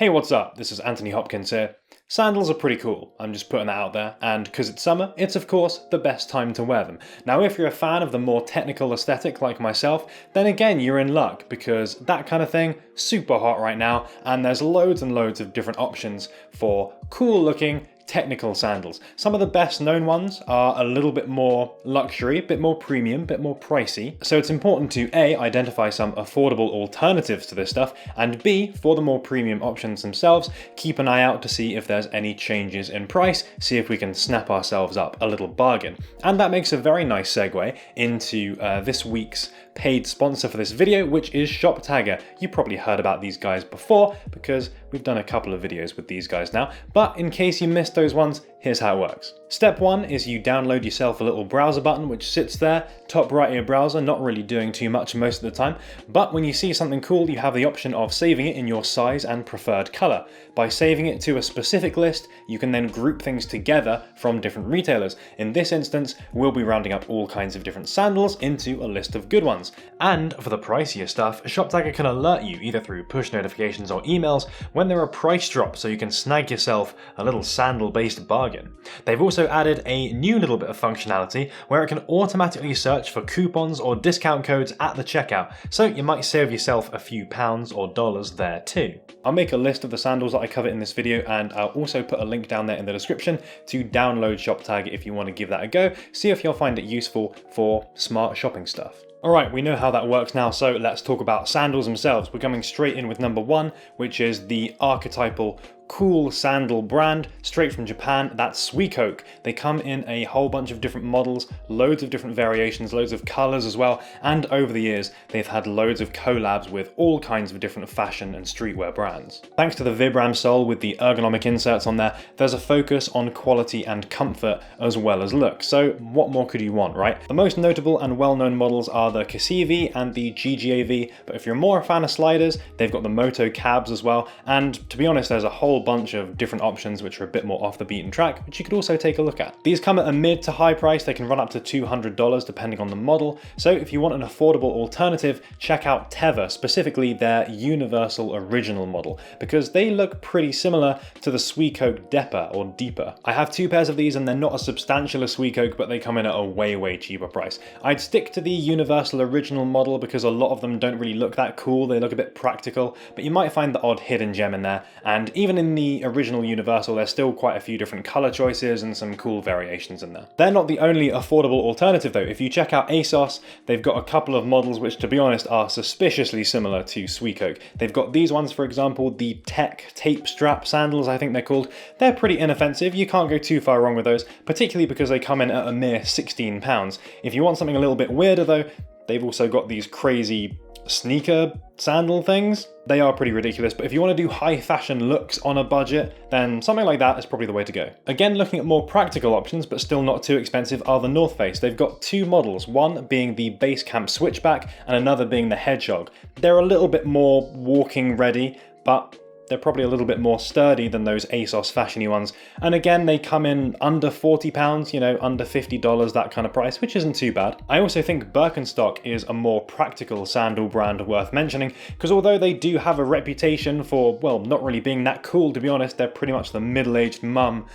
Hey, what's up? This is Anthony Hopkins here. Sandals are pretty cool, I'm just putting that out there, and because it's summer, it's of course the best time to wear them. Now if you're a fan of the more technical aesthetic like myself, then again you're in luck, because that kind of thing, super hot right now, and there's loads and loads of different options for cool looking, technical sandals. Some of the best known ones are a little bit more luxury, a bit more premium, a bit more pricey. So it's important to A, identify some affordable alternatives to this stuff, and B, for the more premium options themselves, keep an eye out to see if there's any changes in price, see if we can snap ourselves up a little bargain. And that makes a very nice segue into this week's paid sponsor for this video, which is ShopTagger. You probably heard about these guys before because we've done a couple of videos with these guys now, but in case you missed those ones, here's how it works. Step one is you download yourself a little browser button which sits there, top right of your browser, not really doing too much most of the time, but when you see something cool you have the option of saving it in your size and preferred color. By saving it to a specific list, you can then group things together from different retailers. In this instance, we'll be rounding up all kinds of different sandals into a list of good ones. And for the pricier stuff, ShopTagger can alert you either through push notifications or emails when there are price drops so you can snag yourself a little sandal-based bargain. They've also added a new little bit of functionality where it can automatically search for coupons or discount codes at the checkout, so you might save yourself a few pounds or dollars there too. I'll make a list of the sandals that I cover in this video, and I'll also put a link down there in the description to download ShopTagger if you want to give that a go, see if you'll find it useful for smart shopping stuff. Alright, we know how that works now, so let's talk about sandals themselves. We're coming straight in with number one, which is the archetypal cool sandal brand straight from Japan. That's Suicoke. They come in a whole bunch of different models, loads of different variations, loads of colors as well, and over the years they've had loads of collabs with all kinds of different fashion and streetwear brands. Thanks to the Vibram sole with the ergonomic inserts on there, there's a focus on quality and comfort as well as look. So what more could you want, right? The most notable and well-known models are the Qasa V and the GGAV, but if you're more a fan of sliders, they've got the Moto cabs as well, and to be honest, there's a whole bunch of different options which are a bit more off the beaten track, which you could also take a look at. These come at a mid to high price. They can run up to $200 depending on the model, so if you want an affordable alternative, check out Teva, specifically their Universal Original model, because they look pretty similar to the Suicoke Depa or Deeper. I have two pairs of these and they're not as substantial as Suicoke, but they come in at a way cheaper price. I'd stick to the Universal Original model because a lot of them don't really look that cool, they look a bit practical, but you might find the odd hidden gem in there, and even in the original Universal there's still quite a few different color choices and some cool variations in there. They're not the only affordable alternative though. If you check out ASOS, they've got a couple of models which to be honest are suspiciously similar to Suicoke. They've got these ones, for example, the Tech tape strap sandals I think they're called. They're pretty inoffensive, you can't go too far wrong with those, particularly because they come in at a mere £16. If you want something a little bit weirder though, they've also got these crazy sneaker sandal things. They are pretty ridiculous, but if you want to do high fashion looks on a budget, then something like that is probably the way to go. Again, looking at more practical options, but still not too expensive, are the North Face. They've got two models, one being the Basecamp Switchback and another being the Hedgehog. They're a little bit more walking ready, but they're probably a little bit more sturdy than those ASOS fashiony ones. And again, they come in under £40, you know, under $50, that kind of price, which isn't too bad. I also think Birkenstock is a more practical sandal brand worth mentioning, because although they do have a reputation for, well, not really being that cool, to be honest, they're pretty much the middle-aged mum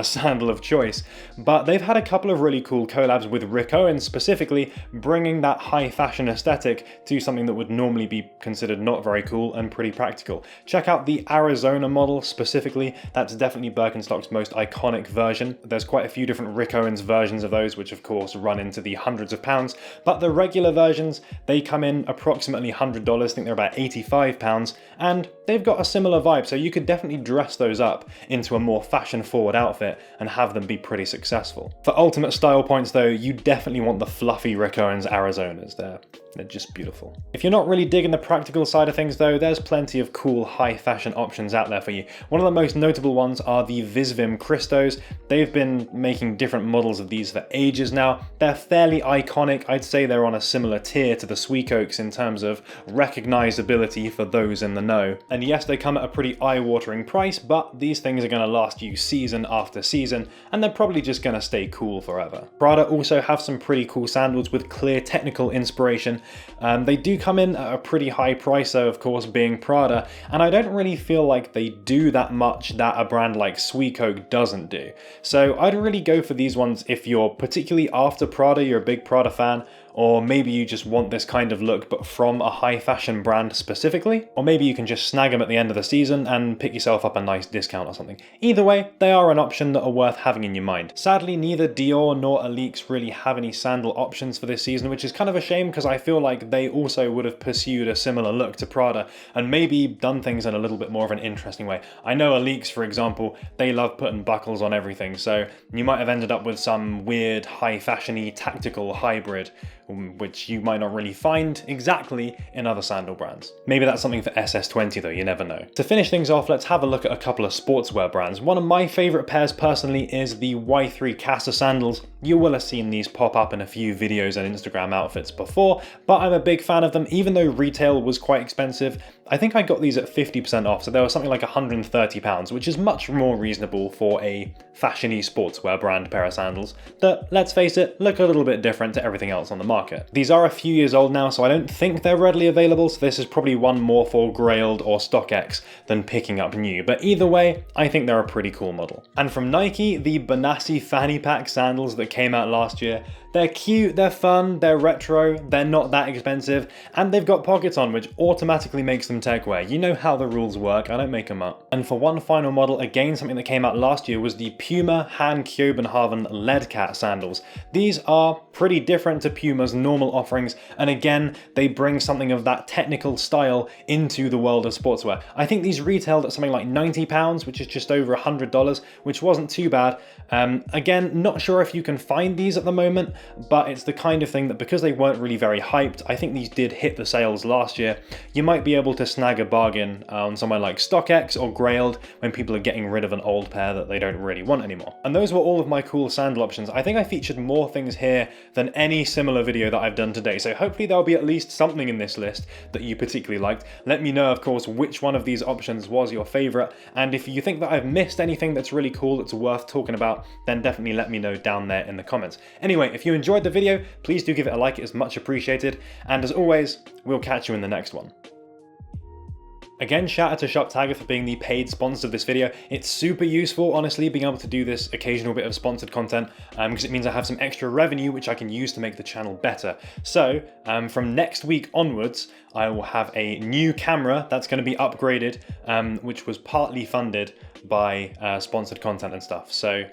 sandal of choice, but they've had a couple of really cool collabs with Rick Owens, specifically bringing that high fashion aesthetic to something that would normally be considered not very cool and pretty practical. Check out the Arizona model specifically, that's definitely Birkenstock's most iconic version. There's quite a few different Rick Owens versions of those, which of course run into the hundreds of pounds, but the regular versions, they come in approximately $100, I think they're about £85, and they've got a similar vibe, so you could definitely dress those up into a more fashion forward outfit and have them be pretty successful. For ultimate style points though, you definitely want the fluffy Rick Owens Arizonas. They're just beautiful. If you're not really digging the practical side of things though, there's plenty of cool high fashion options out there for you. One of the most notable ones are the Visvim Christos. They've been making different models of these for ages now. They're fairly iconic. I'd say they're on a similar tier to the Suicokes in terms of recognizability for those in the know. And yes, they come at a pretty eye-watering price, but these things are going to last you season after season, and they're probably just going to stay cool forever. Prada also have some pretty cool sandals with clear technical inspiration, They do come in at a pretty high price though, of course, being Prada, and I don't really feel like they do that much that a brand like Suicoke doesn't do. So I'd really go for these ones if you're particularly after Prada, you're a big Prada fan, or maybe you just want this kind of look but from a high fashion brand specifically, or maybe you can just snag them at the end of the season and pick yourself up a nice discount or something. Either way, they are an option that are worth having in your mind. Sadly, neither Dior nor Alix really have any sandal options for this season, which is kind of a shame because I feel like they also would have pursued a similar look to Prada and maybe done things in a little bit more of an interesting way. I know Alix, for example, they love putting buckles on everything, so you might have ended up with some weird high fashion-y tactical hybrid, which you might not really find exactly in other sandal brands. Maybe that's something for SS20 though, you never know. To finish things off, let's have a look at a couple of sportswear brands. One of my favourite pairs personally is the Y-3 Qasa Sandals. You will have seen these pop up in a few videos and Instagram outfits before, but I'm a big fan of them. Even though retail was quite expensive, I think I got these at 50% off, so they were something like £130, which is much more reasonable for a fashion-y sportswear brand pair of sandals that, let's face it, look a little bit different to everything else on the market. These are a few years old now, so I don't think they're readily available, so this is probably one more for Grailed or StockX than picking up new, but either way, I think they're a pretty cool model. And from Nike, the Benassi Fanny Pack sandals that came out last year. They're cute, they're fun, they're retro, they're not that expensive, and they've got pockets on, which automatically makes them tech wear. You know how the rules work, I don't make them up. And for one final model, again something that came out last year, was the Puma Han K Leadcat sandals. These are pretty different to Puma's normal offerings, and again, they bring something of that technical style into the world of sportswear. I think these retailed at something like £90, which is just over $100, which wasn't too bad. Again, not sure if you can find these at the moment, but it's the kind of thing that because they weren't really very hyped, I think these did hit the sales last year, you might be able to snag a bargain on somewhere like StockX or Grailed when people are getting rid of an old pair that they don't really want anymore. And those were all of my cool sandal options. I think I featured more things here than any similar video that I've done today, so hopefully there'll be at least something in this list that you particularly liked. Let me know, of course, which one of these options was your favorite, and if you think that I've missed anything that's really cool that's worth talking about, then definitely let me know down there in the comments. Anyway, if you enjoyed the video, please do give it a like, it's much appreciated, and as always, we'll catch you in the next one. Again, shout out to ShopTagger for being the paid sponsor of this video. It's super useful, honestly, being able to do this occasional bit of sponsored content, because it means I have some extra revenue which I can use to make the channel better. So, from next week onwards, I will have a new camera that's going to be upgraded, which was partly funded by sponsored content and stuff. So,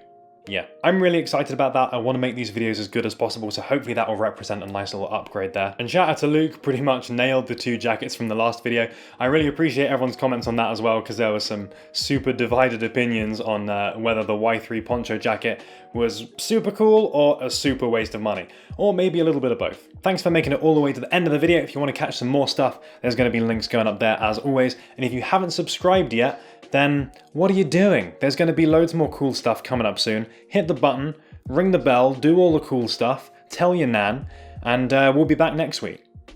yeah, I'm really excited about that. I want to make these videos as good as possible, so hopefully that will represent a nice little upgrade there. And shout out to Luke, pretty much nailed the 2 jackets from the last video. I really appreciate everyone's comments on that as well, because there were some super divided opinions on whether the Y-3 poncho jacket was super cool or a super waste of money, or maybe a little bit of both. Thanks for making it all the way to the end of the video. If you want to catch some more stuff, there's going to be links going up there as always. And if you haven't subscribed yet, then what are you doing? There's going to be loads more cool stuff coming up soon. Hit the button, ring the bell, do all the cool stuff, tell your nan, and we'll be back next week.